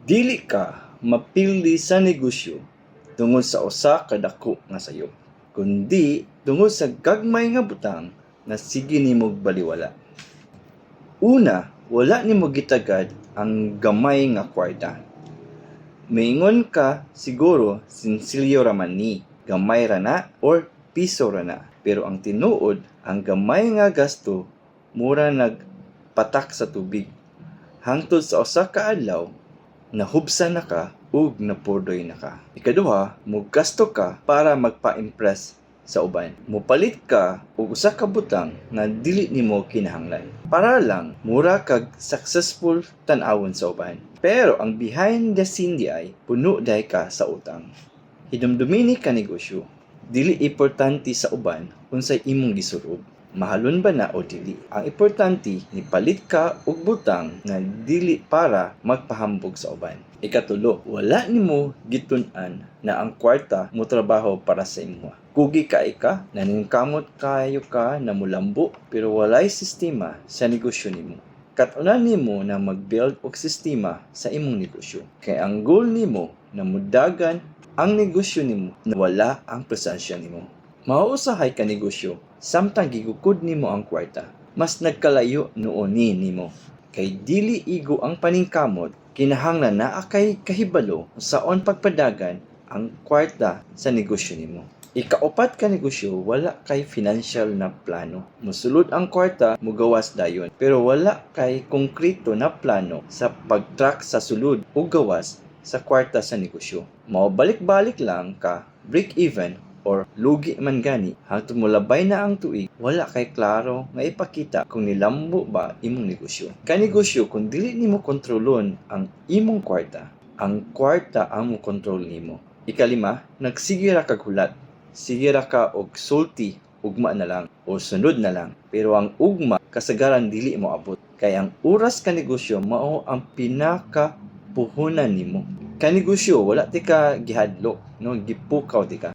Dili ka mapildi sa negosyo tungod sa usa ka dako nga sayop, kundi tungod sa gagmay nga butang na sige nimog baliwala. Una, wala nimo gitagad ang gamay nga kwarta. Maingon ka siguro sinsilyo raman ni, gamay ra na or piso ra na. Pero ang tinuod, ang gamay nga gasto mura nagpatak sa tubig. Hangtod sa usa ka adlaw, nahubsan na ka ug napurdoy na ka. Ikaduha, mugasto ka para magpa-impress sa uban. Mupalit ka og usa ka butang nga dili nimo kinahanglan. Para lang mura kag successful tan-awon sa uban. Pero ang behind the scene di ay puno dahi ka sa utang. Hinumdumini ka negosyo. Dili importante sa uban unsay imong gisurob. Mahalon ba na o dili? Ang importante, nipalit ka og butang nga dili para magpahambog sa uban. Ikatulo, wala nimo gitun-an na ang kwarta mo trabaho para sa imo. Kugi ka, naningkamot kayo ka na mulambo, pero walay sistema sa negosyo nimo. Katunan nimo na mag-build og sistema sa imong negosyo. Kay ang goal nimo na mudagan ang negosyo nimo na wala ang presensya nimo. Mauusahay ka negosyo, samtang gigukod nimo ang kwarta. Mas nagkalayo noon nimo. Kay dili igo ang paningkamot, kinahanglan naa kay kahibalo saon pagpadagan ang kwarta sa negosyo nimo. Ikaupat ka negosyo, wala kay financial na plano. Musulod ang kwarta, mugawas dayon. Pero wala kay konkreto na plano sa pag-track sa sulod o gawas sa kwarta sa negosyo. Maubalik-balik lang ka, break even, or lugi man gani, hangtod molabay na ang tuig, wala kay klaro nga ipakita kung nilambo ba imong negosyo. Kanegosyo, kung dili nimo kontrolon ang imong kwarta, ang kwarta ang mo kontrol nimo. Ikalima, nagsigira kag hulat. Sigira ka og sulti, ugma na lang o sunod na lang. Pero ang ugma kasagaran dili mo abot. Kay ang oras ka negosyo mao ang pinaka puhunan nimo. Kanegosyo wala ti ka gihadlok, no, gipukaw ti ka.